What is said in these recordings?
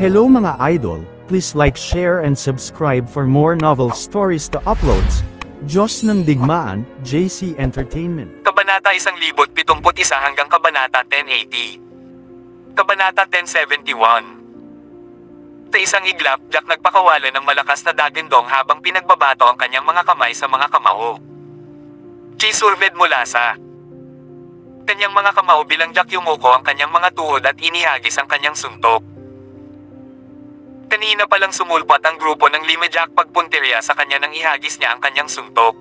Hello mga idol, please like, share and subscribe for more novel stories to uploads. Diyos ng Digmaan, JC Entertainment. Kabanata 1071 hanggang Kabanata 1080. Kabanata 1071. Sa isang iglap, Jack nagpakawalan ng malakas na dagindong habang pinagbabato ang kanyang mga kamay sa mga kamao. Chisurved mula sa kanyang mga kamao bilang Jack yumuko ang kanyang mga tuhod at inihagis ang kanyang suntok. Kanina palang sumulpot ang grupo ng Lima Jack pagpuntirya sa kanya nang ihagis niya ang kanyang suntok.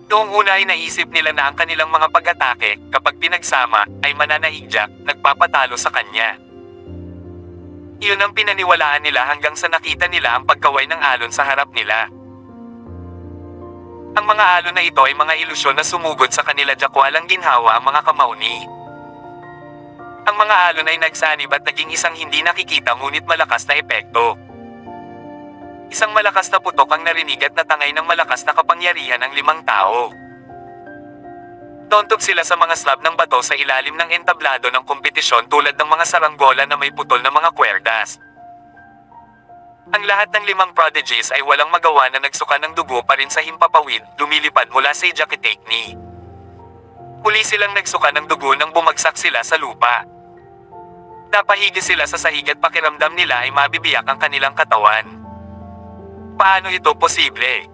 Noong una ay naisip nila na ang kanilang mga pag-atake, kapag pinagsama, ay mananaig Jack, nagpapatalo sa kanya. Iyon ang pinaniwalaan nila hanggang sa nakita nila ang pagkaway ng alon sa harap nila. Ang mga alon na ito ay mga ilusyon na sumugod sa kanila Jack, walang ginhawa ang mga kamao ni. Ang mga alon ay nagsanib at naging isang hindi nakikita ngunit malakas na epekto. Isang malakas na putok ang narinig at natangay ng malakas na kapangyarihan ng 5 tao. Tontog sila sa mga slab ng bato sa ilalim ng entablado ng kompetisyon tulad ng mga saranggola na may putol na mga kwerdas. Ang lahat ng 5 prodigies ay walang magawa na nagsuka ng dugo pa rin sa himpapawid, lumilipad mula sa Jakitekni. Muli silang nagsuka ng dugo nang bumagsak sila sa lupa. Napahigi sila sa sahig at pakiramdam nila ay mabibiyak ang kanilang katawan. Paano ito posible?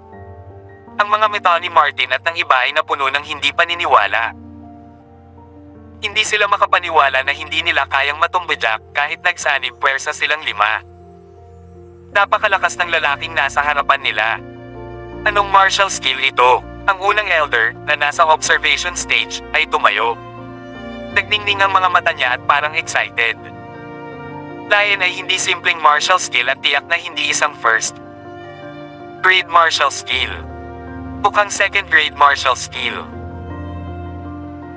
Ang mga mata ni Martin at ng iba ay napuno ng hindi paniniwala. Hindi sila makapaniwala na hindi nila kayang matumba Jack kahit nagsanib puwersa silang 5. Napakalakas ng lalaking nasa harapan nila. Anong martial skill ito? Ang unang elder, na nasa observation stage, ay tumayo. Nagningning ang mga mata niya at parang excited. Dahil ay hindi simpleng martial skill at tiyak na hindi isang first grade martial skill. Mukhang second grade martial skill.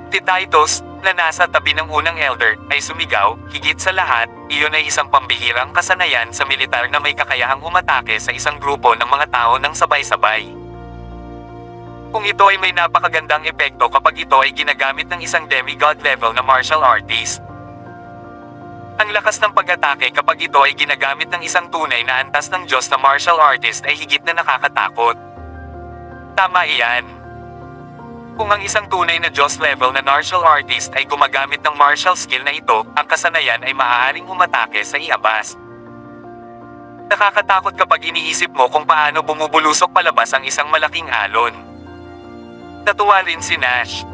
Tititos, na nasa tabi ng unang elder, ay sumigaw, higit sa lahat, iyon ay isang pambihirang kasanayan sa militar na may kakayahang umatake sa isang grupo ng mga tao ng sabay-sabay. Kung ito ay may napakagandang epekto kapag ito ay ginagamit ng isang demigod level na martial artist. Ang lakas ng pag-atake kapag ito ay ginagamit ng isang tunay na antas ng Diyos na martial artist ay higit na nakakatakot. Tama iyan. Kung ang isang tunay na Diyos level na martial artist ay gumagamit ng martial skill na ito, ang kasanayan ay maaaring umatake sa iabas. Nakakatakot kapag iniisip mo kung paano bumubulusok palabas ang isang malaking alon. Natuwa rin si Nash.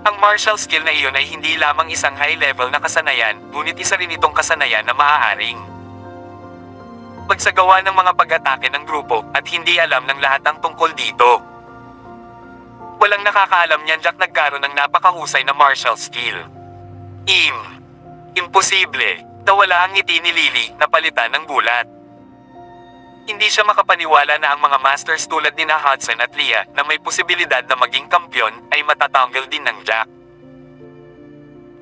Ang martial skill na iyon ay hindi lamang isang high-level na kasanayan, ngunit isa rin itong kasanayan na maaaring pagsagawa ng mga pag-atake ng grupo at hindi alam ng lahat ang tungkol dito. Walang nakakaalam niyan Jack nagkaroon ng napakahusay na martial skill. Imposible. Nawala ang ngiti ni Lily na palitan ng gulat. Hindi siya makapaniwala na ang mga masters tulad ni Hudson at Leah na may posibilidad na maging kampyon ay matatanggal din ng Jack.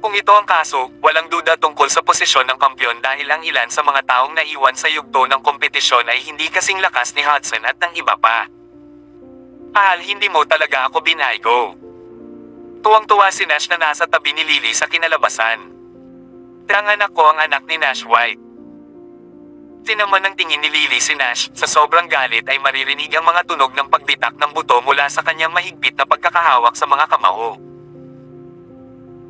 Kung ito ang kaso, walang duda tungkol sa posisyon ng kampyon dahil ang ilan sa mga taong naiwan sa yugto ng kompetisyon ay hindi kasing lakas ni Hudson at ng iba pa. Hindi mo talaga ako binaygo. Tuwang-tuwa si Nash na nasa tabi ni Lily sa kinalabasan. Ang anak ko ang anak ni Nash White. Tinaman ng tingin ni Lily si Nash, sa sobrang galit ay maririnig ang mga tunog ng pagbitak ng buto mula sa kanyang mahigpit na pagkakahawak sa mga kamao.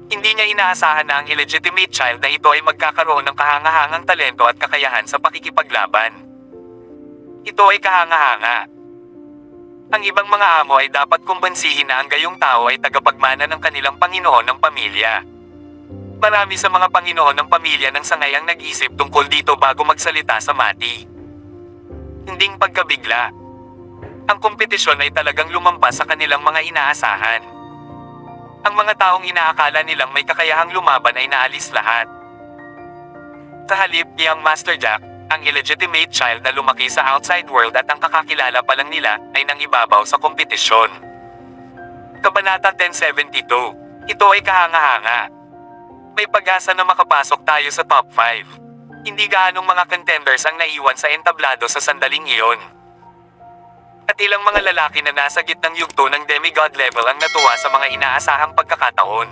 Hindi niya inaasahan na ang illegitimate child na ito ay magkakaroon ng kahangahangang talento at kakayahan sa pakikipaglaban. Ito ay kahanga-hanga. Ang ibang mga amo ay dapat kumbansihin na ang gayong tao ay tagapagmana ng kanilang Panginoon ng pamilya. Marami sa mga Panginoon ng pamilya ng sangayang nag-isip tungkol dito bago magsalita sa mati. Hinding pagkabigla. Ang kompetisyon ay talagang lumampas sa kanilang mga inaasahan. Ang mga taong inaakala nilang may kakayahang lumaban ay naalis lahat. Sa halip, Young Master Jack, ang illegitimate child na lumaki sa outside world at ang kakakilala pa lang nila ay nangibabaw sa kompetisyon. Kabanata 1072. Ito ay kahanga-hanga. May pag-asa na makapasok tayo sa top 5. Hindi gaanong mga contenders ang naiwan sa entablado sa sandaling iyon. At ilang mga lalaki na nasa gitnang yugto ng demigod level ang natuwa sa mga inaasahang pagkakataon.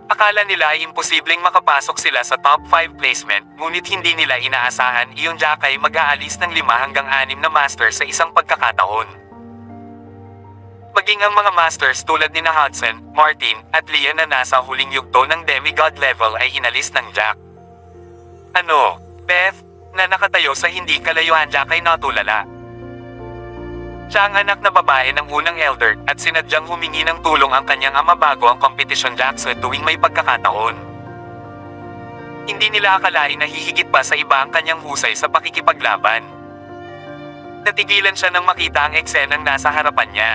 Akala nila ay imposibleng makapasok sila sa top 5 placement, ngunit hindi nila inaasahan iyon Jack ay mag-aalis ng 5 hanggang 6 na master sa isang pagkakataon. Maging ang mga masters tulad ni Hudson, Martin, at Leah na nasa huling yugto ng demigod level ay inalis ng Jack. Ano, Beth, na nakatayo sa hindi kalayuan Jack ay natulala. Siya ang anak na babae ng unang elder at sinadyang humingi ng tulong ang kanyang ama bago ang competition Jack sa tuwing may pagkakataon. Hindi nila akalain na hihigit pa sa iba ang kanyang husay sa pakikipaglaban. Natigilan siya nang makita ang eksenang nasa harapan niya.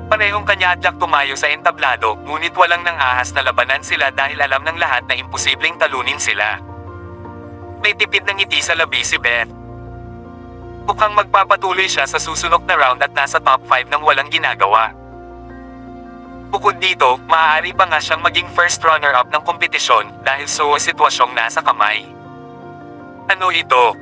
Parehong kanya at Jack tumayo sa entablado, ngunit walang nang ahas na labanan sila dahil alam ng lahat na imposibleng talunin sila. May tipid ng ngiti sa labi si Beth. Mukhang magpapatuloy siya sa susunod na round at nasa top 5 nang walang ginagawa. Bukod dito, maaari pa nga siyang maging first runner-up ng kompetisyon dahil sa sitwasyong nasa kamay. Ano ito?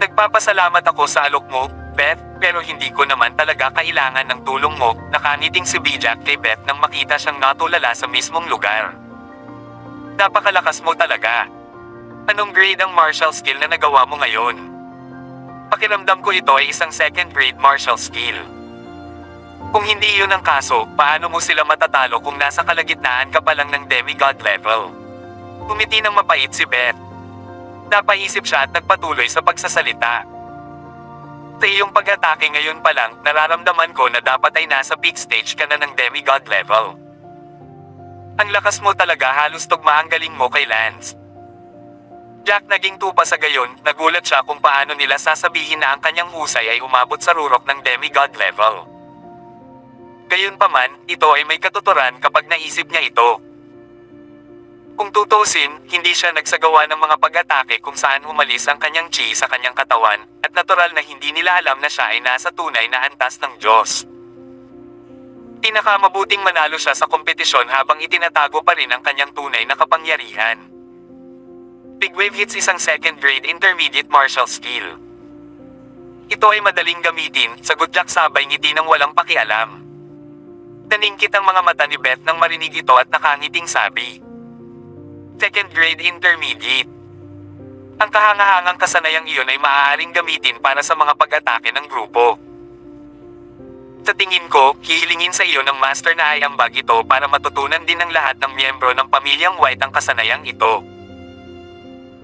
Nagpapasalamat ako sa alok mo, Beth, pero hindi ko naman talaga kailangan ng tulong mo, nakangiting si Jack kay Beth nang makita siyang natulala sa mismong lugar. Napakalakas mo talaga. Anong grade ang martial skill na nagawa mo ngayon? Pakiramdam ko ito ay isang second grade martial skill. Kung hindi yun ang kaso, paano mo sila matatalo kung nasa kalagitnaan ka pa lang ng demigod level? Umiti ng mapait si Beth. Napaisip siya at nagpatuloy sa pagsasalita. Sa iyong pag-atake ngayon pa lang, nararamdaman ko na dapat ay nasa peak stage ka na ng demigod level. Ang lakas mo talaga, halos tugma ang galing mo kay Lance. Jack naging tupa sa gayon, nagulat siya kung paano nila sasabihin na ang kanyang husay ay umabot sa rurok ng demigod level. Gayunpaman, ito ay may katuturan kapag naisip niya ito. Kung tutusin, hindi siya nagsagawa ng mga pag-atake kung saan umalis ang kanyang chi sa kanyang katawan, at natural na hindi nila alam na siya ay nasa tunay na antas ng Diyos. Pinakamabuting manalo siya sa kompetisyon habang itinatago pa rin ang kanyang tunay na kapangyarihan. Big Wave Hits isang second grade intermediate martial skill. Ito ay madaling gamitin, sagot Jack sabay ngiti ng walang pakialam. Naningkit ang mga mata ni Beth nang marinig ito at nakangiting sabi. Second grade intermediate. Ang kahangahangang kasanayang iyon ay maaaring gamitin para sa mga pag-atake ng grupo. Sa tingin ko, hihilingin sa iyo ng master na ay ambag ito para matutunan din ng lahat ng miyembro ng pamilyang White ang kasanayang ito.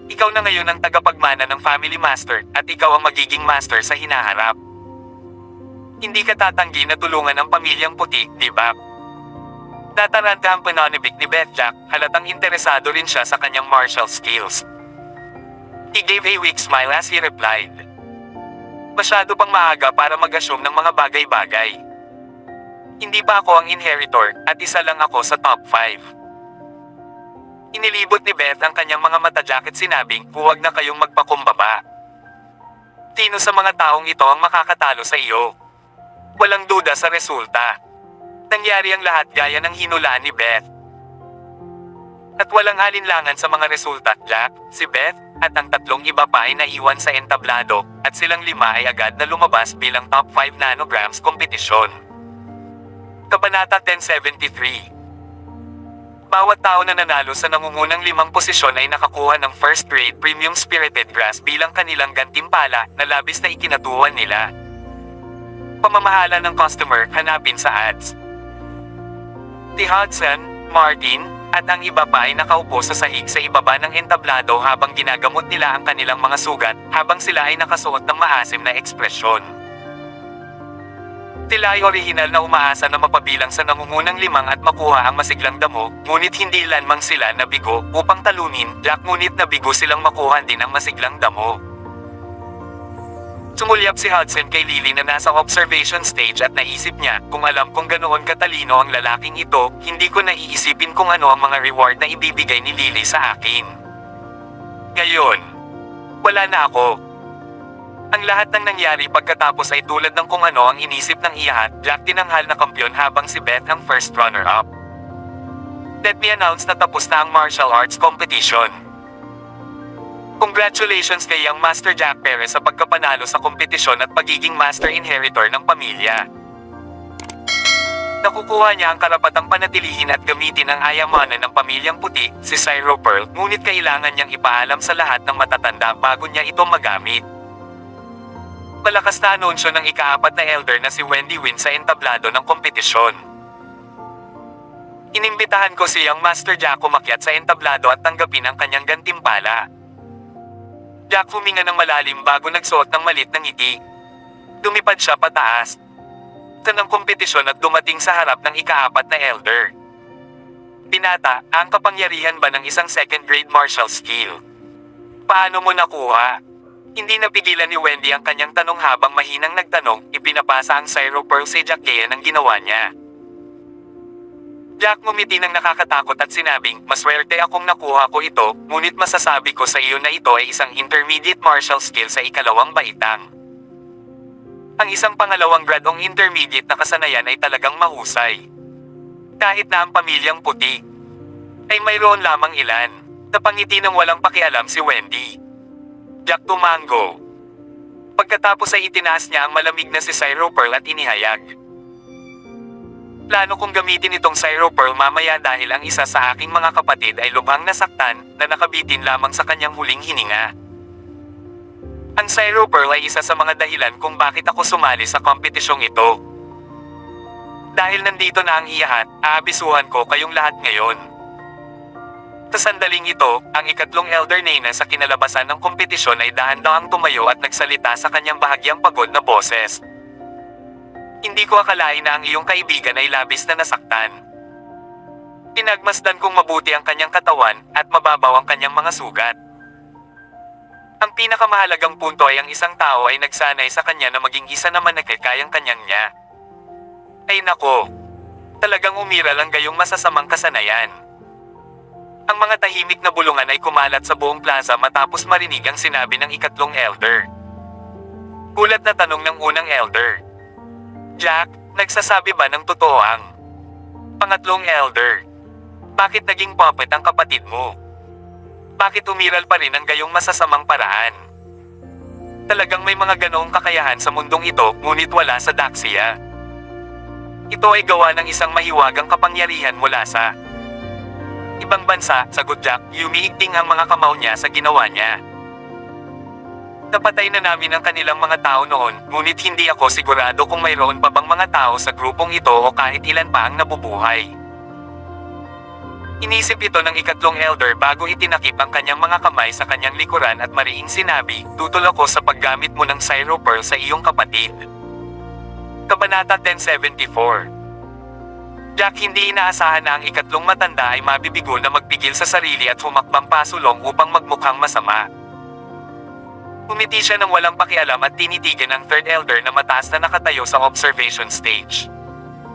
Ikaw na ngayon ang tagapagmana ng Family Master, at ikaw ang magiging master sa hinaharap. Hindi ka tatanggi na tulungan ang pamilyang puti, di ba? Nataranta ang pananibik ni Beth Jack, halatang interesado rin siya sa kanyang martial skills. He gave a weak smile as he replied. Masyado pang maaga para mag-assume ng mga bagay-bagay. Hindi ba ako ang inheritor, at isa lang ako sa top 5? Inilibot ni Beth ang kanyang mga mata Jack at sinabing, huwag na kayong magpakumbaba. Sino sa mga taong ito ang makakatalo sa iyo? Walang duda sa resulta. Nangyari ang lahat gaya ng hinulaan ni Beth. At walang alinlangan sa mga resulta, Jack, si Beth, at ang tatlong iba pa ay naiwan sa entablado, at silang 5 ay agad na lumabas bilang top 5 nanograms kompetisyon. Kabanata 1073. Bawat tao na nanalo sa nangungunang 5 posisyon ay nakakuha ng first grade premium spirited grass bilang kanilang gantimpala na labis na ikinatuwa nila. Pamamahala ng customer, hanapin sa ads. Si Hudson, Martin, at ang iba pa ay nakaupo sa sahig sa ibaba ng entablado habang ginagamot nila ang kanilang mga sugat habang sila ay nakasuot ng maasim na ekspresyon. Sila ay orihinal na umaasa na mapabilang sa nangungunang 5 at makuha ang masiglang damo, ngunit hindi lanmang sila nabigo upang talunin Jack, ngunit nabigo silang makuha din ang masiglang damo. Sumulyap si Hudson kay Lily na nasa observation stage at naisip niya, kung alam kung ganoon katalino ang lalaking ito, hindi ko naiisipin kung ano ang mga reward na ibibigay ni Lily sa akin. Ngayon, wala na ako. Ang lahat ng nangyari pagkatapos ay tulad ng kung ano ang inisip ng iyahat, Jack tinanghal na kampiyon habang si Beth ang first runner-up. Let me announce na tapos na ang martial arts competition. Congratulations kay Young Master Jack Perez sa pagkapanalo sa kompetisyon at pagiging master inheritor ng pamilya. Nakukuha niya ang karapatang panatilihin at gamitin ang ayamanan ng pamilyang puti, si Syro Pearl, ngunit kailangan niyang ipaalam sa lahat ng matatanda bago niya ito magamit. Malakas na anunsyo ng ika-4 na elder na si Wendy Win sa entablado ng kompetisyon. Inimbitahan ko si Young Master Jack umakyat sa entablado at tanggapin ang kanyang gantimpala. Jack huminga ng malalim bago nagsuot ng malit na ngiti. Lumipad siya pataas ng kompetisyon at dumating sa harap ng ika-4 na elder. Binata, ang kapangyarihan ba ng isang second grade martial skill? Paano mo nakuha? Hindi napigilan ni Wendy ang kanyang tanong habang mahinang nagtanong, ipinapasa ang Syro Pearl si Jack kaya ng ginawa niya. Jack ngumiti ng nakakatakot at sinabing, maswerte akong nakuha ko ito, ngunit masasabi ko sa iyo na ito ay isang intermediate martial skill sa ikalawang baitang. Ang isang pangalawang gradong intermediate na kasanayan ay talagang mahusay. Kahit na ang pamilyang puti ay mayroon lamang ilan. Napangiti ng walang pakialam si Wendy. Jack tumango. Pagkatapos ay itinaas niya ang malamig na si Syro Pearl at inihayag. Plano kong gamitin itong Syro Pearl mamaya dahil ang isa sa aking mga kapatid ay lubhang nasaktan na nakabitin lamang sa kanyang huling hininga. Ang Syro Pearl ay isa sa mga dahilan kung bakit ako sumali sa kompetisyong ito. Dahil nandito na ang iyahat, aabisuhan ko kayong lahat ngayon. Sa sandaling ito, ang ikatlong elder Nena sa kinalabasan ng kompetisyon ay dahan-dahang tumayo at nagsalita sa kanyang bahagyang pagod na boses. Hindi ko akalain na ang iyong kaibigan ay labis na nasaktan. Pinagmasdan kong mabuti ang kanyang katawan at mababaw ang kanyang mga sugat. Ang pinakamahalagang punto ay ang isang tao ay nagsanay sa kanya na maging isa naman na kayang kanyang niya. Ay nako, talagang umiral ang gayong masasamang kasanayan. Ang mga tahimik na bulungan ay kumalat sa buong plaza matapos marinig ang sinabi ng ikatlong elder. Gulat na tanong ng unang elder. Jack, nagsasabi ba ng totoo ang pangatlong elder? Bakit naging puppet ang kapatid mo? Bakit umiral pa rin ang gayong masasamang paraan? Talagang may mga ganoong kakayahan sa mundong ito, ngunit wala sa Daxia. Ito ay gawa ng isang mahiwagang kapangyarihan mula sa ibang bansa, sagot Jack, umiigting ang mga kamao niya sa ginawa niya. Napatay na namin ang kanilang mga tao noon, ngunit hindi ako sigurado kung mayroon pa bang mga tao sa grupong ito o kahit ilan pa ang nabubuhay. Inisip ito ng ikatlong elder bago itinakip ang kanyang mga kamay sa kanyang likuran at mariing sinabi, tutol ako sa paggamit mo ng Syro Pearl sa iyong kapatid. Kabanata 1074. Jack, hindi inaasahan na ang ikatlong matanda ay mabibigo na magpigil sa sarili at humakbang pasulong upang magmukhang masama. Umiti siya ng walang pakialam at tinitigan ang third elder na mataas na nakatayo sa observation stage.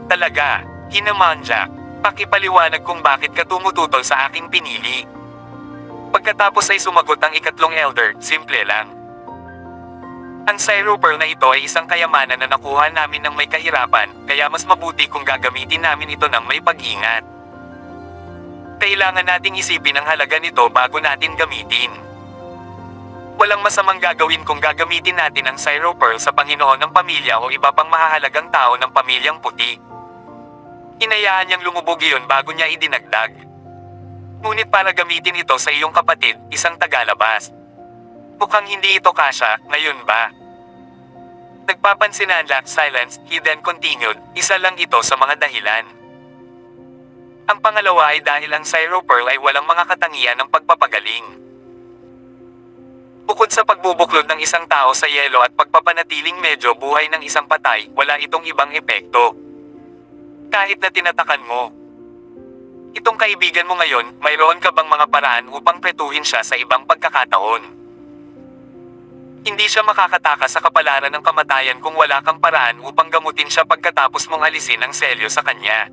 Talaga, hinaman Jack. Pakipaliwanag kung bakit ka tumututol sa aking pinili. Pagkatapos ay sumagot ang ikatlong elder, simple lang. Ang Syro Pearl na ito ay isang kayamanan na nakuha namin ng may kahirapan, kaya mas mabuti kung gagamitin namin ito ng may pag-ingat. Kailangan nating isipin ang halaga nito bago natin gamitin. Walang masamang gagawin kung gagamitin natin ang Syro Pearl sa Panginoon ng pamilya o iba pang mahahalagang tao ng pamilyang puti. Hinayaan niyang lumubog iyon bago niya idinagdag. Ngunit para gamitin ito sa iyong kapatid, isang tagalabas. Mukhang hindi ito kasya, ngayon ba? Nagpapansin na Jack silence, he then continued, isa lang ito sa mga dahilan. Ang pangalawa ay dahil ang Syro Pearl ay walang mga katangian ng pagpapagaling. Bukod sa pagbubuklod ng isang tao sa yelo at pagpapanatiling medyo buhay ng isang patay, wala itong ibang epekto. Kahit na tinatakan mo. Itong kaibigan mo ngayon, mayroon ka bang mga paraan upang pretuhin siya sa ibang pagkakataon? Hindi siya makakatakas sa kapalaran ng kamatayan kung wala kang paraan upang gamutin siya pagkatapos mong alisin ang selyo sa kanya.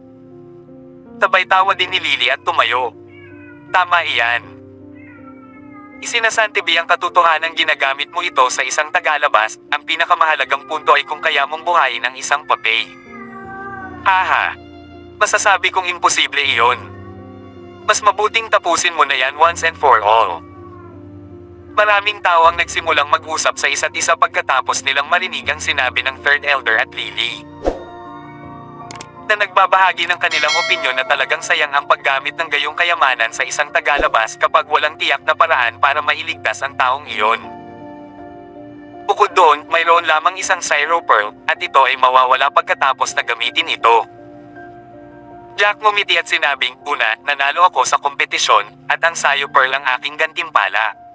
Sabay tawa din ni Lily at tumayo. Tama iyan. Isinasantibi ang katotohanang ginagamit mo ito sa isang tagalabas, ang pinakamahalagang punto ay kung kaya mong buhayin ang isang papel. Haha. Masasabi kong imposible iyon. Mas mabuting tapusin mo na yan once and for all. Maraming tao ang nagsimulang mag-usap sa isa't isa pagkatapos nilang marinig ang sinabi ng third elder at Lily. na nagbabahagi ng kanilang opinyon na talagang sayang ang paggamit ng gayong kayamanan sa isang tagalabas kapag walang tiyak na paraan para mailigtas ang taong iyon. Bukod doon, mayroon lamang isang Syro Pearl, at ito ay mawawala pagkatapos na gamitin ito. Jack ngumiti at sinabing, una, nanalo ako sa kompetisyon, at ang Syro Pearl ang aking gantimpala.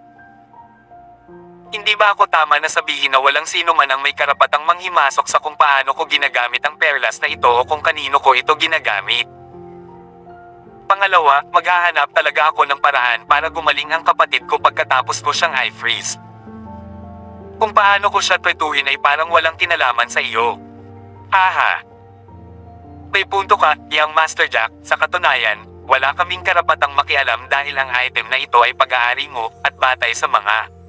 Hindi ba ako tama na sabihin na walang sino man ang may karapatang manghimasok sa kung paano ko ginagamit ang perlas na ito o kung kanino ko ito ginagamit? Pangalawa, maghahanap talaga ako ng paraan para gumaling ang kapatid ko pagkatapos ko siyang i-freeze. Kung paano ko siya tretuhin ay parang walang kinalaman sa iyo. Haha. May punto ka, Young Master Jack, sa katunayan, wala kaming karapatang makialam dahil ang item na ito ay pag-aari mo at batay sa mga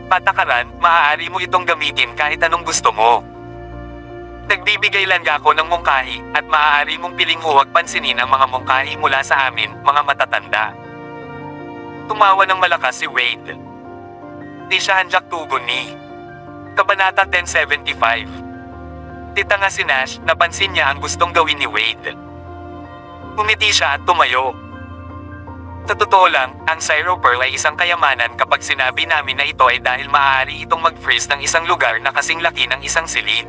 patakaran, maaari mo itong gamitin kahit anong gusto mo. Nagbibigay lang ako ng mungkahi at maaari mong piling huwag pansinin ang mga mungkahi mula sa amin, mga matatanda. Tumawa ng malakas si Wade. Di siya handyak tugon ni Kabanata 1075. Tita nga si Nash, napansin niya ang gustong gawin ni Wade. Umiti siya at tumayo. Sa totoo lang, ang Syro Pearl ay isang kayamanan kapag sinabi namin na ito ay dahil maaari itong mag-freeze ng isang lugar na kasing laki ng isang silid.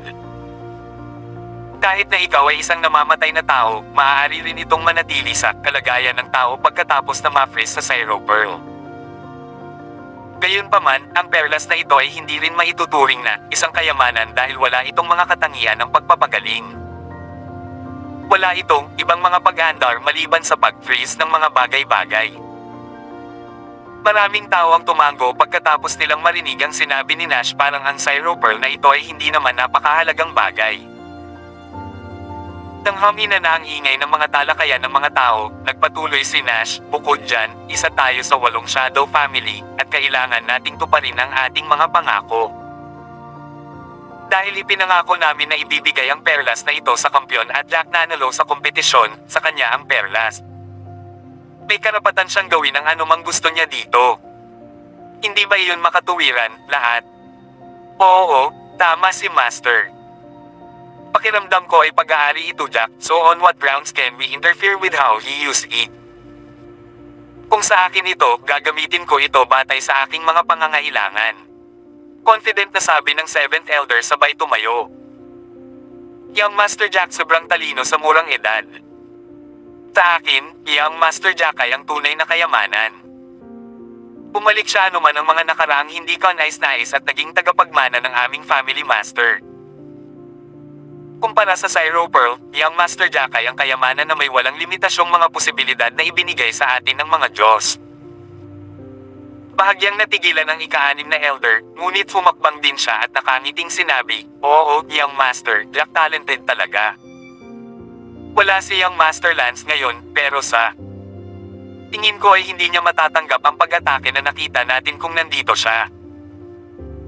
Kahit na ikaw ay isang namamatay na tao, maaari rin itong manatili sa kalagayan ng tao pagkatapos na ma-freeze sa Syro Pearl. Gayunpaman, ang perlas na ito ay hindi rin maituturing na isang kayamanan dahil wala itong mga katangian ng pagpapagaling. Wala itong ibang mga pag-andar maliban sa pag-freeze ng mga bagay-bagay. Maraming tao ang tumango pagkatapos nilang marinig ang sinabi ni Nash parang ang Syro Pearl na ito ay hindi naman napakahalagang bagay. Nang hamina na ang ingay ng mga talakayan ng mga tao, nagpatuloy si Nash, bukod dyan, isa tayo sa 8 Shadow Family, at kailangan nating tuparin ang ating mga pangako. Dahil ipinangako namin na ibibigay ang perlas na ito sa kampyon at Jack nanalo sa kompetisyon, sa kanya ang perlas. May karapatan siyang gawin ang anumang gusto niya dito. Hindi ba iyon makatuwiran, lahat? Oo, tama si Master. Pakiramdam ko ay pag-aari ito, Jack, so on what grounds can we interfere with how he used it? Kung sa akin ito, gagamitin ko ito batay sa aking mga pangangailangan. Confident na sabi ng 7th Elder sabay tumayo. Young Master Jack sobrang talino sa murang edad. Sa akin, Young Master Jack ay ang tunay na kayamanan. Bumalik siya anuman ang mga nakaraang hindi ka nais-nais at naging tagapagmana ng aming family master. Kumpara sa Syro Pearl, Young Master Jack ay ang kayamanan na may walang limitasyong mga posibilidad na ibinigay sa atin ng mga Diyos. Bahagyang natigilan ang ika-6 na Elder, ngunit fumakbang din siya at nakangiting sinabi, Oo, Young Master, Jack talented talaga. Wala si Young Master Lance ngayon, pero sa tingin ko ay hindi niya matatanggap ang pag-atake na nakita natin kung nandito siya.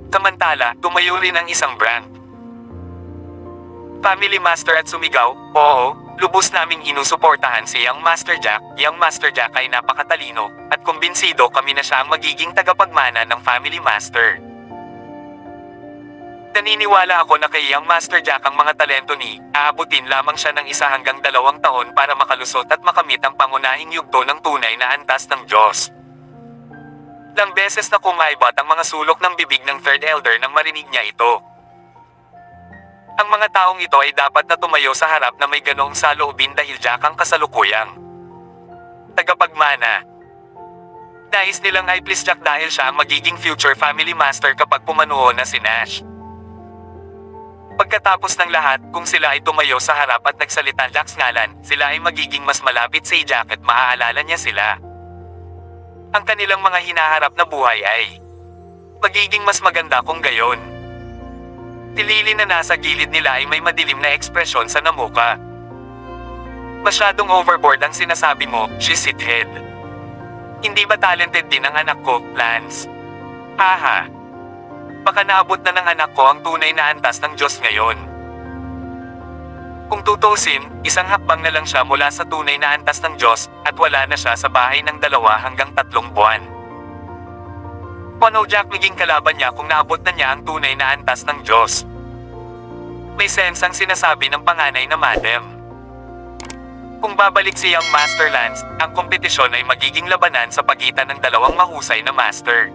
Samantala, tumayo rin ang isang Brandt. Family Master at sumigaw, Oo, lubos naming inusuportahan si Young Master Jack. Young Master Jack ay napakatalino, at kumbinsido kami na siya ang magiging tagapagmana ng Family Master. Naniniwala ako na kay Young Master Jack ang mga talento ni, aabutin lamang siya ng 1 hanggang 2 taon para makalusot at makamit ang pangunahing yugto ng tunay na antas ng Diyos. Ilang beses na kumaibat ang mga sulok ng bibig ng 3rd Elder nang marinig niya ito. Ang mga taong ito ay dapat na tumayo sa harap na may ganoong saloobin dahil Jack ang kasalukuyang tagapagmana. Nais nilang i-please Jack dahil siya ang magiging future family master kapag pumanaw na si Nash. Pagkatapos ng lahat, kung sila ay tumayo sa harap at nagsalita Jack's ngalan, sila ay magiging mas malapit sa Jack at maaalala niya sila. Ang kanilang mga hinaharap na buhay ay magiging mas maganda kung gayon. Tilili na nasa gilid nila ay may madilim na ekspresyon sa namuka. Masyadong overboard ang sinasabi mo, shithead. Hindi ba talented din ang anak ko, Lance? Haha. Baka naabot na ng anak ko ang tunay na antas ng Diyos ngayon. Kung tutusin, isang hakbang na lang siya mula sa tunay na antas ng Diyos, at wala na siya sa bahay ng 2 hanggang 3 buwan. Paano Jack maging kalaban niya kung naabot na niya ang tunay na antas ng Diyos? May sensang sinasabi ng panganay na madam. Kung babalik si Young Master Lance, ang kompetisyon ay magiging labanan sa pagitan ng dalawang mahusay na master.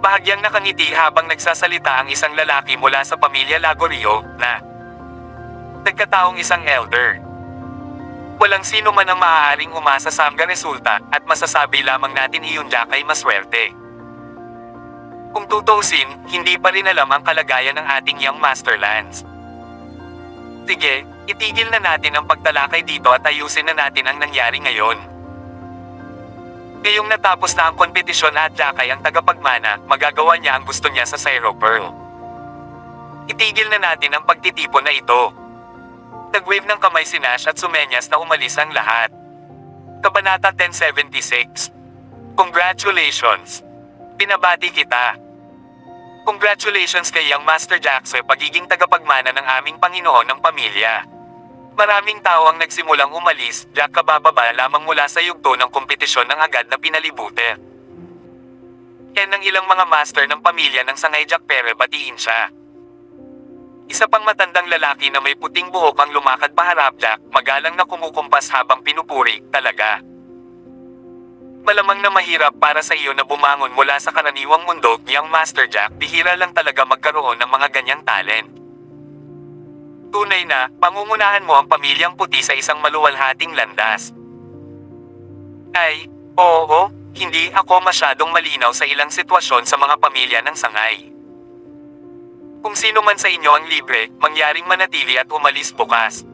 Bahagyang nakangiti habang nagsasalita ang isang lalaki mula sa pamilya Lagorio na nagkataong isang elder. Walang sino man ang maaaring umasa sa mga resulta at masasabi lamang natin iyon Jack ay maswerte. Kung tutuusin, hindi pa rin alam ang kalagayan ng ating Young Master Lance. Sige, itigil na natin ang pagtalakay dito at ayusin na natin ang nangyari ngayon. Ngayong natapos na ang kompetisyon at Jack ay ang tagapagmana, magagawa niya ang gusto niya sa Syro Pearl. Itigil na natin ang pagtitipon na ito. Nag-wave ng kamay si Nash at sumenyas na umalis ang lahat. Kabanata 1076. Congratulations! Pinabati kita. Congratulations kay Young Master Jack sa pagiging tagapagmana ng aming Panginoon ng pamilya. Maraming tao ang nagsimulang umalis, Jack kabababa lamang mula sa yugto ng kompetisyon ng agad na pinalibuti. Yan ang ilang mga master ng pamilya ng sangay Jack pero batiin siya. Isa pang matandang lalaki na may puting buhok ang lumakad paharap Jack, magalang na kumukumpas habang pinupuri, talaga. Malamang na mahirap para sa iyo na bumangon mula sa karaniwang mundo, Young Master Jack, bihira lang talaga magkaroon ng mga ganyang talent. Tunay na, pangungunahan mo ang pamilyang puti sa isang maluwalhating landas. Ay, oo, hindi ako masyadong malinaw sa ilang sitwasyon sa mga pamilya ng sangay. Kung sino man sa inyo ang libre, mangyaring manatili at umalis bukas.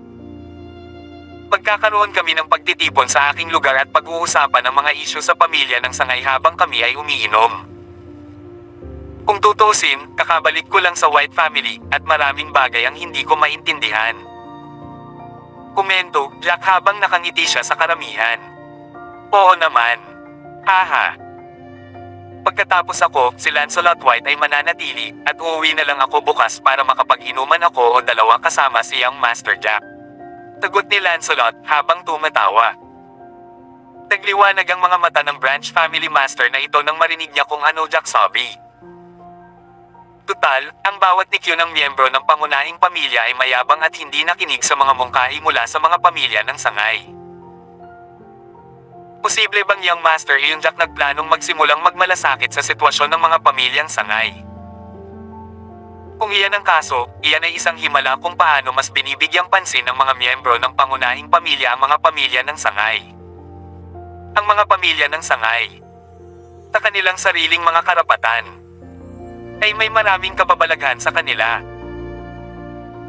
Magkakaroon kami ng pagtitipon sa aking lugar at pag-uusapan ang mga isyu sa pamilya ng sangay habang kami ay umiinom. Kung tutuusin, kakabalik ko lang sa White Family at maraming bagay ang hindi ko maintindihan. Komento, Jack habang nakangiti siya sa karamihan. Oo naman. Haha. Pagkatapos ako, si Lancelot White ay mananatili, at uuwi na lang ako bukas para makapag-inuman ako o dalawa kasama si Young Master Jack. Tagot ni Lancelot habang tumatawa. Nagliwanag ang mga mata ng Branch Family Master na ito nang marinig niya kung ano Jack sabi. Tutal, ang bawat nikyo ng miyembro ng pangunahing pamilya ay mayabang at hindi nakinig sa mga mungkahi mula sa mga pamilya ng sangay. Posible bang Young Master yung Jack nagplanong magsimulang magmalasakit sa sitwasyon ng mga pamilyang sangay? Kung iyan ang kaso, iyan ay isang himala kung paano mas binibigyang pansin ng mga miyembro ng pangunahing pamilya ang mga pamilya ng sangay. Ang mga pamilya ng sangay, sa kanilang sariling mga karapatan, ay may maraming kababalaghan sa kanila.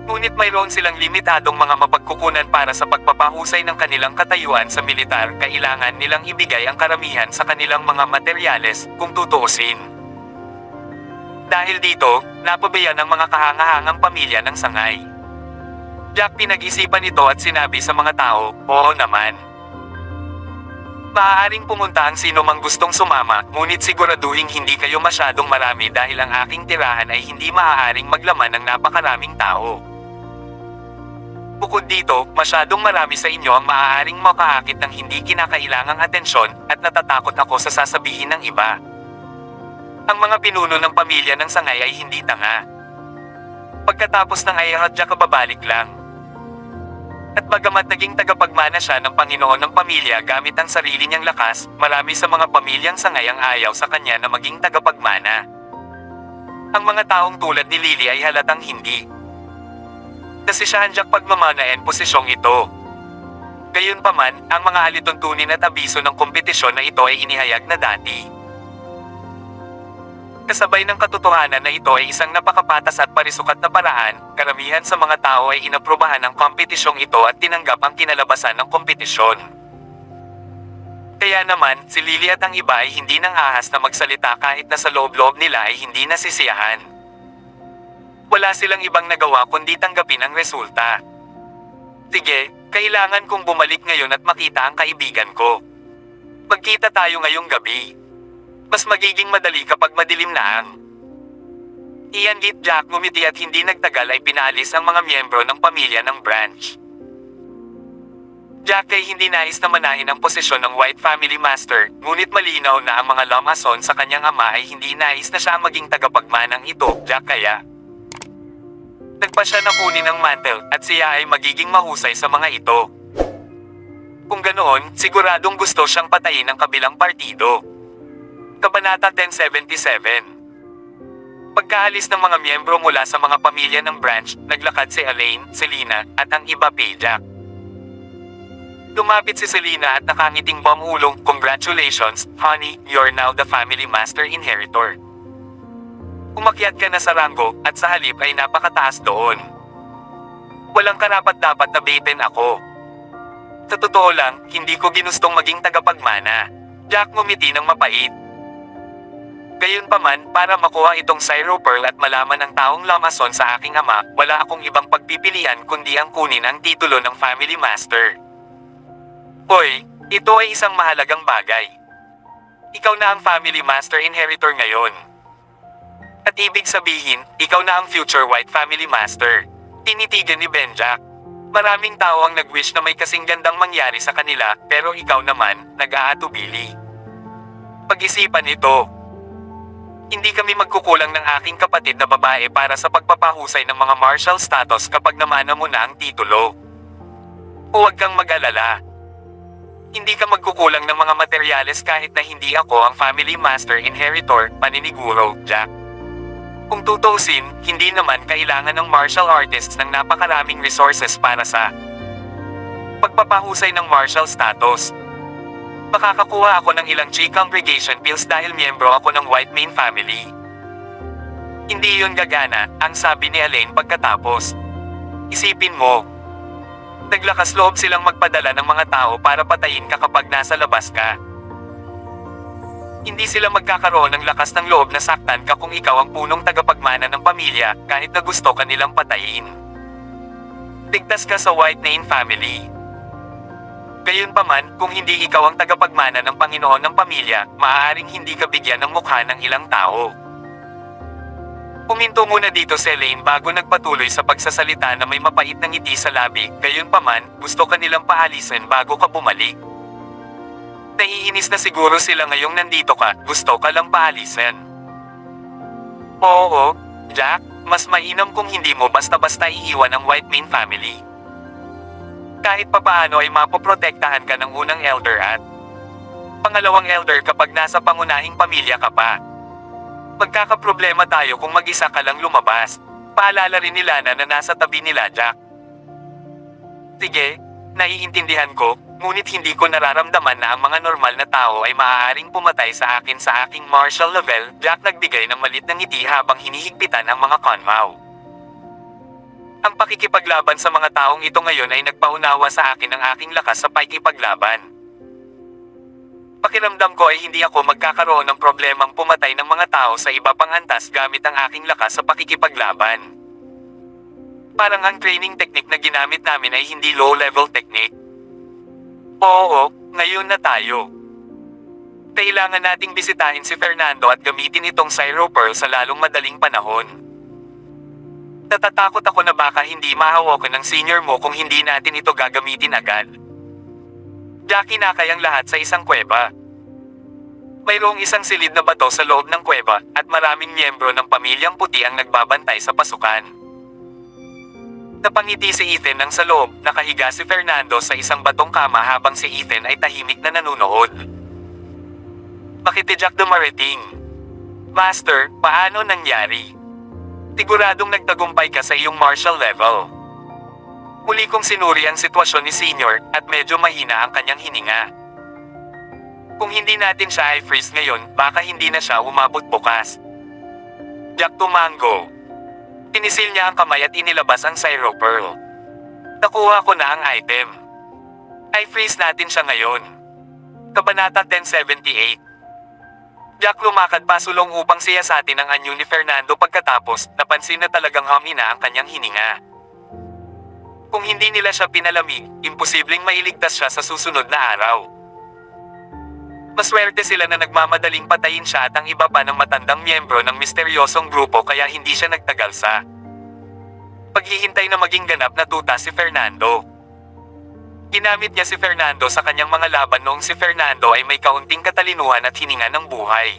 Ngunit mayroon silang limitadong mga mapagkukunan para sa pagpapahusay ng kanilang katayuan sa militar, kailangan nilang ibigay ang karamihan sa kanilang mga materyales, kung tutuusin. Dahil dito, napabayaan ang mga kahangahangang pamilya ng sangay. Jack pinag-isipan ito at sinabi sa mga tao, oo naman. Maaaring pumunta ang sino mang gustong sumama, ngunit siguraduhin hindi kayo masyadong marami dahil ang aking tirahan ay hindi maaaring maglaman ng napakaraming tao. Bukod dito, masyadong marami sa inyo ang maaaring makaakit ng hindi kinakailangang atensyon at natatakot ako sa sasabihin ng iba. Ang mga pinuno ng pamilya ng sangay ay hindi tanga. Pagkatapos ng ayahadya kababalik lang. At bagamat naging tagapagmana siya ng Panginoon ng pamilya gamit ang sarili niyang lakas, marami sa mga pamilyang sangay ang ayaw sa kanya na maging tagapagmana. Ang mga taong tulad ni Lily ay halatang hindi. Nasisiyahan Jack pagmamanain posisyong ito. Gayunpaman, ang mga alituntunin at abiso ng kompetisyon na ito ay inihayag na dati. Kasabay ng katotohanan na ito ay isang napakapatas at parisukat na paraan, karamihan sa mga tao ay inaprubahan ang kompetisyong ito at tinanggap ang kinalabasan ng kompetisyon. Kaya naman, si Lily at ang iba ay hindi nang ahas na magsalita kahit na sa loob-loob nila ay hindi nasisiyahan. Wala silang ibang nagawa kundi tanggapin ang resulta. Sige, kailangan kong bumalik ngayon at makita ang kaibigan ko. Magkita tayo ngayong gabi. Mas magiging madali kapag madilim na ang. Iyan git Jack ngumiti at hindi nagtagal ay pinaalis ang mga miyembro ng pamilya ng Branch. Jack ay hindi nais na manahin ang posisyon ng White Family Master, ngunit malinaw na ang mga lamason sa kanyang ama ay hindi nais na siya maging tagapagmanang ito, Jack kaya. Nagpa siya na kunin ang mantle at siya ay magiging mahusay sa mga ito. Kung ganoon, siguradong gusto siyang patayin ng kabilang partido. Kabanata 1077. Pagkaalis ng mga miyembro mula sa mga pamilya ng branch, naglakad si Elaine, Selena, at ang iba kay Jack. Lumapit si Selena at nakangiting pamulong, "Congratulations, honey, you're now the family master inheritor. Umakyat ka na sa ranggo, at sa halip ay napakataas doon. Walang karapat-dapat na bitin ako. Sa totoo lang, hindi ko ginustong maging tagapagmana." Jack ngumiti ng mapait. Gayunpaman, para makuha itong Syro Pearl at malaman ng taong lamason sa aking ama, wala akong ibang pagpipilian kundi ang kunin ang titulo ng family master. Hoy, ito ay isang mahalagang bagay. Ikaw na ang family master inheritor ngayon. At ibig sabihin, ikaw na ang future white family master. Tinitigan ni Benjack. Maraming tao ang nag-wish na may kasing gandang mangyari sa kanila, pero ikaw naman, nag-aatubili. Pag-isipan ito. Hindi kami magkukulang ng aking kapatid na babae para sa pagpapahusay ng mga martial status kapag namana mo na ang titulo. Huwag kang mag-alala. Hindi ka magkukulang ng mga materyales kahit na hindi ako ang family master inheritor, paniniguro, Jack. Kung tutuusin, hindi naman kailangan ng martial artists ng napakaraming resources para sa pagpapahusay ng martial status. Makakakuha ako ng ilang chi congregation pills dahil miyembro ako ng White Main family. Hindi yun gagana, ang sabi ni Elaine pagkatapos. Isipin mo. Naglakas loob silang magpadala ng mga tao para patayin ka kapag nasa labas ka. Hindi sila magkakaroon ng lakas ng loob na saktan ka kung ikaw ang punong tagapagmana ng pamilya, kahit na gusto ka nilang patayin. Ligtas ka sa White Main family. Gayunpaman, kung hindi ikaw ang tagapagmana ng Panginoon ng pamilya, maaaring hindi ka bigyan ng mukha ng ilang tao. Puminto muna dito si Elaine bago nagpatuloy sa pagsasalita na may mapait na ngiti sa labi, gayunpaman, gusto ka nilang paalisin bago ka bumalik. Naiinis na siguro sila ngayong nandito ka, gusto ka lang paalisin. Oo, Jack, mas mainam kung hindi mo basta-basta iiwan ang White Main family. Kahit papaano ay mapoprotektahan ka ng unang elder at pangalawang elder kapag nasa pangunahing pamilya ka pa. Magkakaproblema tayo kung mag-isa ka lang lumabas. Paalala rin nila na nasa tabi nila, Jack. Sige, naiintindihan ko, ngunit hindi ko nararamdaman na ang mga normal na tao ay maaaring pumatay sa akin sa aking martial level. Jack nagbigay ng malit na ngiti habang hinihigpitan ang mga convow. Ang pakikipaglaban sa mga taong ito ngayon ay nagpaunawa sa akin ng aking lakas sa pakikipaglaban. Pakiramdam ko ay hindi ako magkakaroon ng problemang pumatay ng mga tao sa iba pang antas gamit ang aking lakas sa pakikipaglaban. Parang ang training technique na ginamit namin ay hindi low-level technique. Oo, ngayon na tayo. Kailangan nating bisitahin si Fernando at gamitin itong Syro Pearl sa lalong madaling panahon. Natatakot ako na baka hindi mahawakan ng senior mo kung hindi natin ito gagamitin agad. Jack, kinakay ang lahat sa isang kuweba. Mayroong isang silid na bato sa loob ng kuweba at maraming miyembro ng pamilyang puti ang nagbabantay sa pasukan. Napangiti si Ethan nang sa loob, nakahiga si Fernando sa isang batong kama habang si Ethan ay tahimik na nanunood. Bakit Jack dumarating? Master, paano nangyari? Siguradong nagtagumpay ka sa iyong martial level. Muli kong sinuri ang sitwasyon ni Senior at medyo mahina ang kanyang hininga. Kung hindi natin siya i-freeze ngayon, baka hindi na siya umabot bukas. Jack tumango. Pinisil niya ang kamay at inilabas ang Syro Pearl. Nakuha ko na ang item. I-freeze natin siya ngayon. Kabanata 1078. Jack lumakad pasulong upang siyasatin ang anyo ni Fernando pagkatapos, napansin na talagang humina ang kanyang hininga. Kung hindi nila siya pinalamig, imposibleng mailigtas siya sa susunod na araw. Maswerte sila na nagmamadaling patayin siya at ang iba pa ng matandang miyembro ng misteryosong grupo kaya hindi siya nagtagal sa paghihintay na maging ganap na tuta si Fernando. Ginamit niya si Fernando sa kanyang mga laban noong si Fernando ay may kaunting katalinuhan at hininga ng buhay.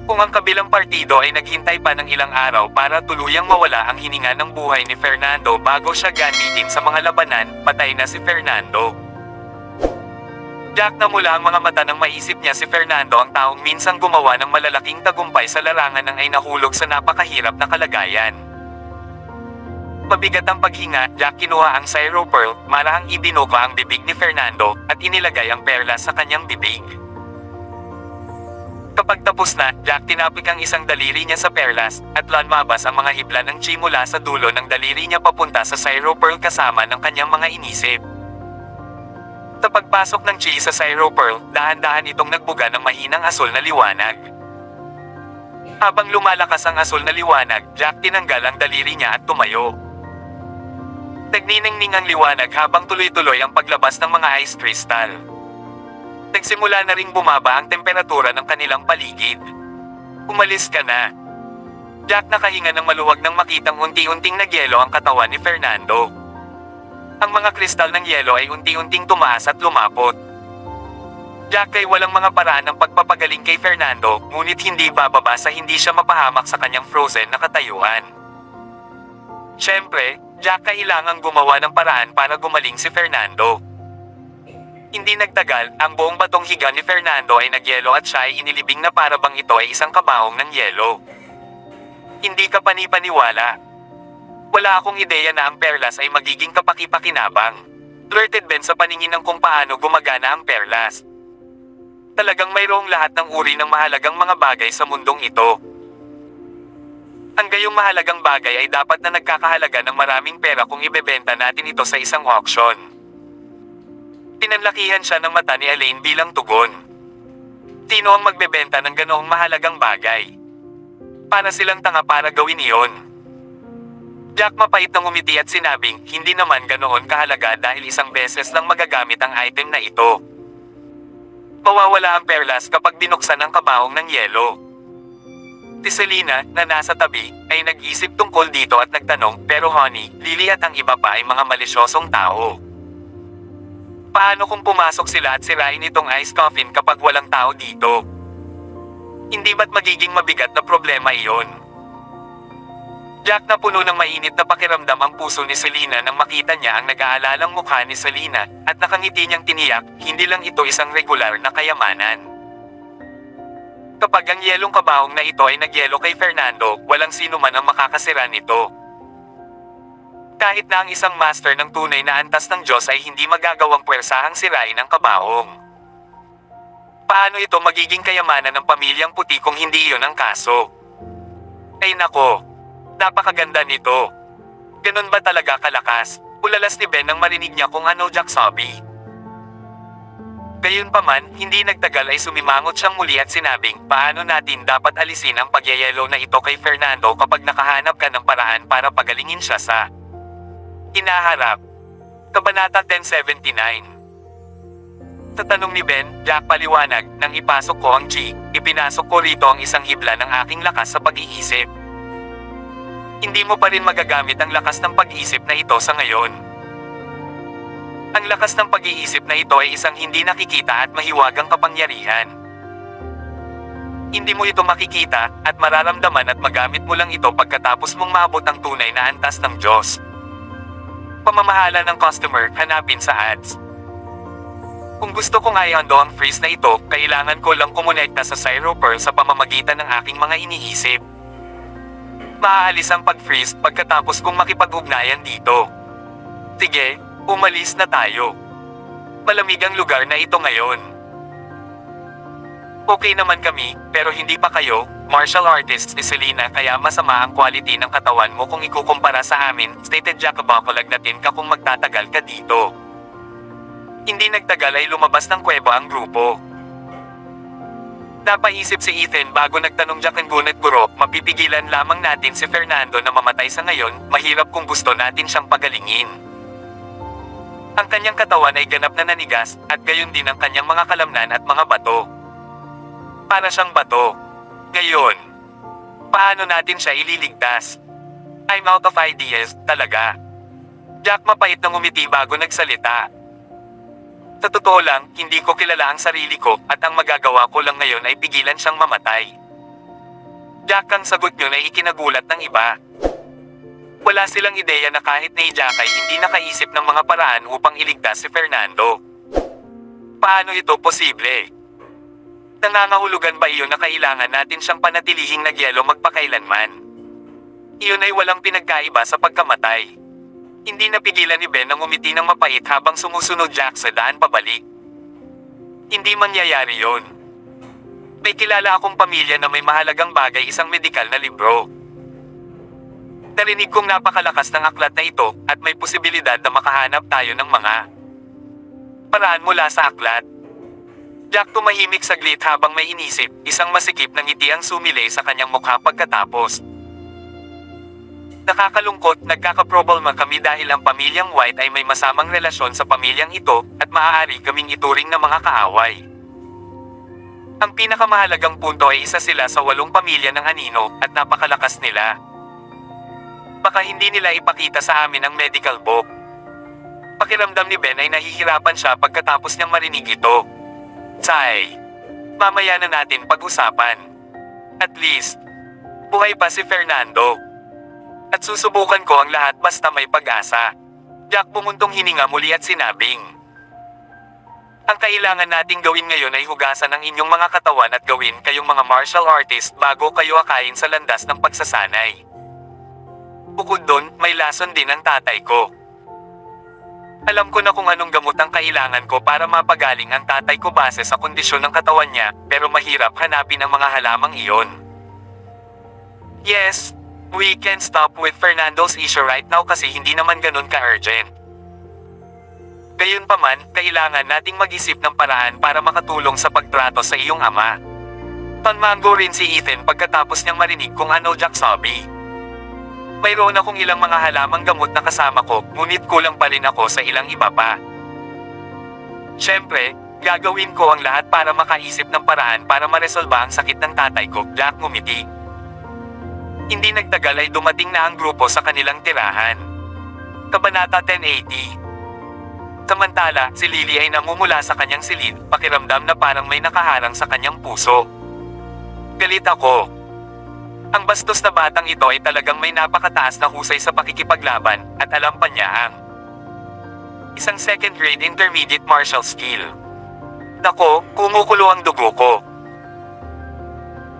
Kung ang kabilang partido ay naghintay pa ng ilang araw para tuluyang mawala ang hininga ng buhay ni Fernando bago siya gamitin sa mga labanan, patay na si Fernando. Jack na mula ang mga mata nang maisip niya si Fernando ang taong minsang gumawa ng malalaking tagumpay sa larangan nang ay nahulog sa napakahirap na kalagayan. Mabigat ang paghinga, Jack kinuha ang Syro Pearl, marahang ibinuka ang bibig ni Fernando, at inilagay ang perlas sa kanyang bibig. Kapag tapos na, Jack tinapik ang isang daliri niya sa perlas, at lumabas ang mga hibla ng chi mula sa dulo ng daliri niya papunta sa Syro Pearl kasama ng kanyang mga inisip. Sa pagpasok ng chi sa Syro Pearl, dahan-dahan itong nagbuga ng mahinang asul na liwanag. Habang lumalakas ang asul na liwanag, Jack tinanggal ang daliri niya at tumayo. Nagniningning ang liwanag habang tuloy-tuloy ang paglabas ng mga ice crystal. Nagsimula na ring bumaba ang temperatura ng kanilang paligid. Umalis ka na. Jack nakahinga ng maluwag nang makitang unti-unting nagyelo ang katawan ni Fernando. Ang mga kristal ng yelo ay unti-unting tumaas at lumapot. Jack ay walang mga paraan ng pagpapagaling kay Fernando, ngunit hindi bababa sa hindi siya mapahamak sa kanyang frozen na katayuan. Siyempre, Jack kailangang gumawa ng paraan para gumaling si Fernando. Hindi nagtagal, ang buong batong higa ni Fernando ay nagyelo at siya ay inilibing na para bang ito ay isang kabaong ng yelo. Hindi ka panipaniwala. Wala akong ideya na ang perlas ay magiging kapaki-pakinabang. Flirted Ben sa paningin ng kung paano gumagana ang perlas. Talagang mayroong lahat ng uri ng mahalagang mga bagay sa mundong ito. Ang gayong mahalagang bagay ay dapat na nagkakahalaga ng maraming pera kung ibebenta natin ito sa isang auction. Pinanlakihan siya ng mata ni Elaine bilang tugon. Sino ang magbebenta ng ganoong mahalagang bagay? Para silang tanga para gawin iyon. Jack mapait na ngumiti at sinabing, hindi naman ganoon kahalaga dahil isang beses lang magagamit ang item na ito. Mawawala ang perlas kapag binuksan ang kabaong ng yelo. Si Selena, na nasa tabi, ay nag-isip tungkol dito at nagtanong, pero honey, Lily at ang iba pa ay mga malisyosong tao. Paano kung pumasok sila at sirain itong ice coffin kapag walang tao dito? Hindi ba't magiging mabigat na problema iyon? Jack na puno ng mainit na pakiramdam ang puso ni Selena nang makita niya ang nag-aalalang mukha ni Selena, at nakangiti niyang tiniyak, hindi lang ito isang regular na kayamanan. Kapag ang yelong kabaong na ito ay nagyelo kay Fernando, walang sino man ang makakasira nito. Kahit na ang isang master ng tunay na antas ng Diyos ay hindi magagawang puwersahang sirain ang kabaong. Paano ito magiging kayamanan ng pamilyang puti kung hindi iyon ang kaso? Ay nako, napakaganda nito. Ganun ba talaga kalakas? Ulalas ni Ben nang marinig niya kung ano Jack sabi. Gayunpaman, hindi nagtagal ay sumimangot siyang muli at sinabing, paano natin dapat alisin ang pagyayelo na ito kay Fernando kapag nakahanap ka ng paraan para pagalingin siya sa hinaharap. Kabanata 1079. Sa tanong ni Ben, Jack paliwanag, nang ipasok ko ang G, ipinasok ko rito ang isang hibla ng aking lakas sa pag-iisip. Hindi mo pa rin magagamit ang lakas ng pag-iisip na ito sa ngayon. Ang lakas ng pag-iisip na ito ay isang hindi nakikita at mahiwagang kapangyarihan. Hindi mo ito makikita, at mararamdaman at magamit mo lang ito pagkatapos mong maabot ang tunay na antas ng Diyos. Pamamahala ng customer, hanapin sa ads. Kung gusto kong i-undo ang freeze na ito, kailangan ko lang kumonekta sa Syro Pearl sa pamamagitan ng aking mga iniisip. Maaalis ang pag-freeze pagkatapos kong makipag-ugnayan dito. Sige, umalis na tayo. Malamig ang lugar na ito ngayon. Okay naman kami, pero hindi pa kayo, martial artists ni Selena, kaya masama ang quality ng katawan mo kung ikukumpara sa amin, stated Jack. Bakalagnatin ka kung magtatagal ka dito. Hindi nagtagal ay lumabas ng kuweba ang grupo. Napaisip si Ethan bago nagtanong Jack, ngunit guro, mapipigilan lamang natin si Fernando na mamatay sa ngayon, mahirap kung gusto natin siyang pagalingin. Ang kanyang katawan ay ganap na nanigas, at gayon din ang kanyang mga kalamnan at mga bato. Para siyang bato. Ngayon, paano natin siya ililigtas? I'm out of ideas, talaga. Jack mapait na ngumiti bago nagsalita. Sa totoo lang, hindi ko kilala ang sarili ko, at ang magagawa ko lang ngayon ay pigilan siyang mamatay. Jack, ang sagot nyo na ikinagulat ng iba. Wala silang ideya na kahit ni Jack ay hindi nakaisip ng mga paraan upang iligtas si Fernando. Paano ito posible? Nangangahulugan ba iyon na kailangan natin siyang panatilihing nagyelo magpakailanman? Iyon ay walang pinagkaiba sa pagkamatay. Hindi napigilan ni Ben na ngumiti ng mapait habang sumusunod Jack sa daan pabalik. Hindi mangyayari yon. May kilala akong pamilya na may mahalagang bagay, isang medikal na libro. Narinig kong napakalakas ng aklat na ito at may posibilidad na makahanap tayo ng mga paraan mula sa aklat. Jack tumahimik saglit habang may inisip, isang masikip na ngiti ang sumilay sa kanyang mukha pagkatapos. Nakakalungkot, nagkakaproblema kami dahil ang pamilyang White ay may masamang relasyon sa pamilyang ito at maaari kaming ituring na mga kaaway. Ang pinakamahalagang punto ay isa sila sa 8 pamilya ng Anino at napakalakas nila. Baka hindi nila ipakita sa amin ang medical book. Pakiramdam ni Ben ay nahihirapan siya pagkatapos niyang marinig ito. Say, mamaya na natin pag-usapan. At least, buhay pa si Fernando. At susubukan ko ang lahat basta may pag-asa. Jack bumuntong hininga muli at sinabing, ang kailangan nating gawin ngayon ay hugasan ang inyong mga katawan at gawin kayong mga martial artist bago kayo akayin sa landas ng pagsasanay. Bukod doon, may lason din ang tatay ko. Alam ko na kung anong gamot ang kailangan ko para mapagaling ang tatay ko base sa kondisyon ng katawan niya, pero mahirap hanapin ang mga halamang iyon. Yes, we can stop with Fernando's issue right now kasi hindi naman ganun ka-urgent. Gayunpaman, kailangan nating mag-isip ng paraan para makatulong sa pagtrato sa iyong ama. Tanmango rin si Ethan pagkatapos niyang marinig kung ano Jack sabi. Mayroon akong ilang mga halamang gamot na kasama ko, ngunit kulang pa rin ako sa ilang iba pa. Siyempre, gagawin ko ang lahat para makaisip ng paraan para maresolba ang sakit ng tatay ko, Jack ngumiti. Hindi nagtagal ay dumating na ang grupo sa kanilang tirahan. Kabanata 1080. Samantala, si Lily ay namumula sa kanyang silid, pakiramdam na parang may nakaharang sa kanyang puso. Galit ako. Ang bastos na batang ito ay talagang may napakataas na husay sa pakikipaglaban, at alam pa niya ang isang second grade intermediate martial skill. Nako, kumukulo ang dugo ko.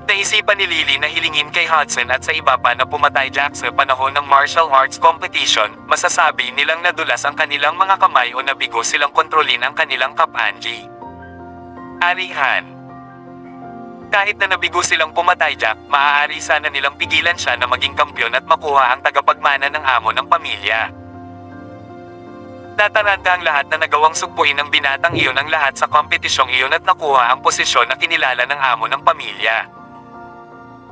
Naisipan ni Lily na hilingin kay Hudson at sa iba pa na pumatay Jack sa panahon ng martial arts competition, masasabi nilang nadulas ang kanilang mga kamay o nabigo silang kontrolin ang kanilang kapanji. Arihan. Kahit na nabigo silang pumatay Jack, maaari sana nilang pigilan siya na maging kampyon at makuha ang tagapagmana ng amo ng pamilya. Nataranta ang lahat na nagawang sugpuin ng binatang iyon ang lahat sa kompetisyong iyon at nakuha ang posisyon na kinilala ng amo ng pamilya.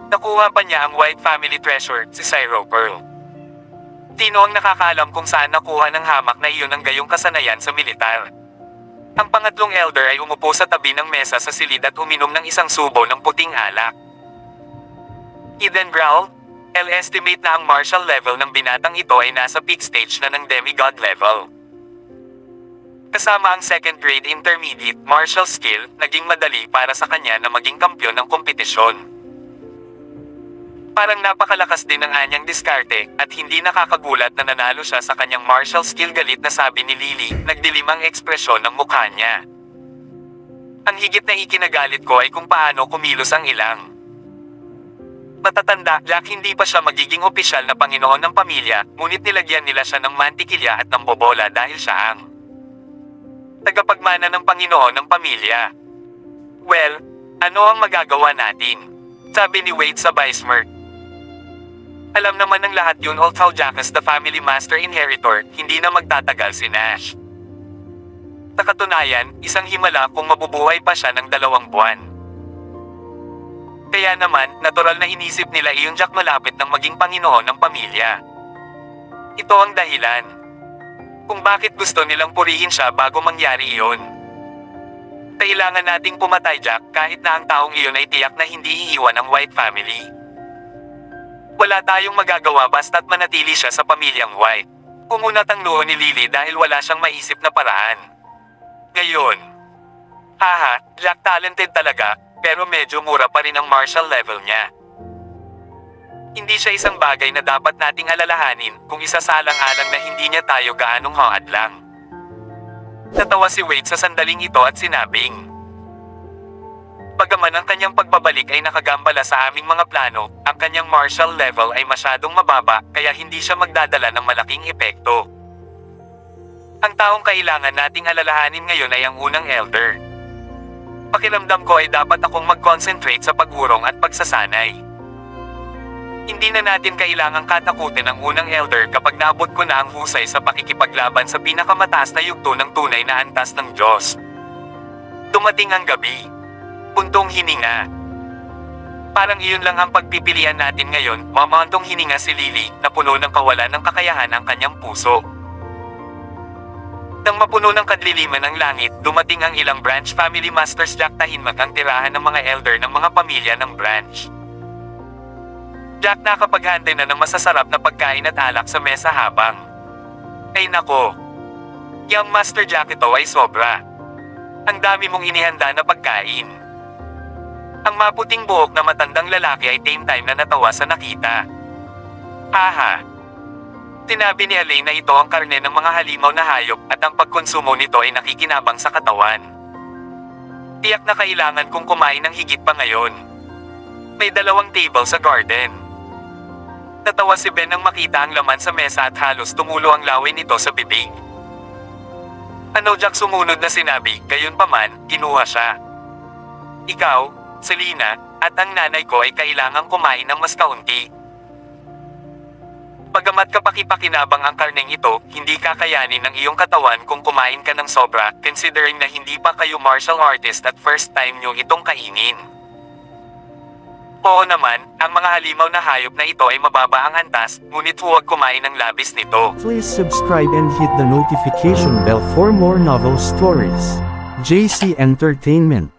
Nakuha pa niya ang White family treasure, si Cyro Pearl. Tino ang nakakaalam kung saan nakuha ng hamak na iyon ang gayong kasanayan sa militar. Ang pangatlong elder ay umupo sa tabi ng mesa sa silid at uminom ng isang subo ng puting alak. He then growled, "I'll estimate na ang martial level ng binatang ito ay nasa peak stage na ng demigod level." Kasama ang second grade intermediate martial skill, naging madali para sa kanya na maging kampyon ng kompetisyon. Parang napakalakas din ang anyang diskarte, at hindi nakakagulat na nanalo siya sa kanyang martial skill. Galit na sabi ni Lily, nagdilim ang ekspresyon ng mukha niya. Ang higit na ikinagalit ko ay kung paano kumilos ang ilang matatanda. Jack, hindi pa siya magiging opisyal na Panginoon ng pamilya, ngunit nilagyan nila siya ng mantikilya at ng bobola dahil siya ang tagapagmana ng Panginoon ng pamilya. Well, ano ang magagawa natin? Sabi ni Wade sa Bismarck. Alam naman ng lahat yun, although Jack as the family master inheritor, hindi na magtatagal si Nash. Sa katunayan, isang himala kung mabubuhay pa siya ng 2 buwan. Kaya naman, natural na inisip nila iyon Jack malapit ng maging Panginoon ng pamilya. Ito ang dahilan kung bakit gusto nilang purihin siya bago mangyari iyon. Kailangan nating pumatay Jack kahit na ang taong iyon ay tiyak na hindi iiwan ang White family. Wala tayong magagawa basta't manatili siya sa pamilyang White. Kumunat ang noo ni Lily dahil wala siyang maisip na paraan. Ngayon, haha, Jack talented talaga, pero medyo mura pa rin ang martial level niya. Hindi siya isang bagay na dapat nating alalahanin kung isasalang-alang na hindi niya tayo gaanong hangad lang. Natawa si Wade sa sandaling ito at sinabing, "Bagaman ang kanyang pagbabalik ay nakagambala sa aming mga plano, ang kanyang martial level ay masyadong mababa kaya hindi siya magdadala ng malaking epekto. Ang taong kailangan nating alalahanin ngayon ay ang unang elder. Pakiramdam ko ay dapat akong mag-concentrate sa pag-urong at pagsasanay. Hindi na natin kailangang katakutin ang unang elder kapag naabot ko na ang husay sa pakikipaglaban sa pinakamataas na yugto ng tunay na antas ng Diyos." Dumating ang gabi. Puntong hininga. Parang iyon lang ang pagpipilian natin ngayon, mamantong hininga si Lily, na puno ng kawalan ng kakayahan ang kanyang puso. Nang mapuno ng kadliliman ng langit, dumating ang ilang branch family masters. Jack, tahimik ang tirahan ng mga elder ng mga pamilya ng branch. Jack, nakapaghanday na ng masasarap na pagkain at alak sa mesa habang, "Ay nako! Young Master Jack, ito ay sobra. Ang dami mong inihanda na pagkain." Ang maputing buhok na matandang lalaki ay same time na natawa sa nakita. "Haha! Tinabi ni Elaine na ito ang karne ng mga halimaw na hayop at ang pagkonsumo nito ay nakikinabang sa katawan. Tiyak na kailangan kong kumain ng higit pa ngayon. May 2 table sa garden." Natawa si Ben nang makita ang laman sa mesa at halos tumulo ang laway nito sa bibig. "Ano, Jack?" sumunod na sinabi, gayunpaman, kinuha siya. "Ikaw, Selena, at ang nanay ko ay kailangang kumain ng mas kaunti. Bagamat kapaki-pakinabang ang karneng ito, hindi kakayanin ng iyong katawan kung kumain ka ng sobra, considering na hindi pa kayo martial artist at first time nyo itong kainin. Oo naman, ang mga halimaw na hayop na ito ay mababa ang antas, ngunit huwag kumain ng labis nito." Please subscribe and hit the notification bell for more novel stories. JC Entertainment.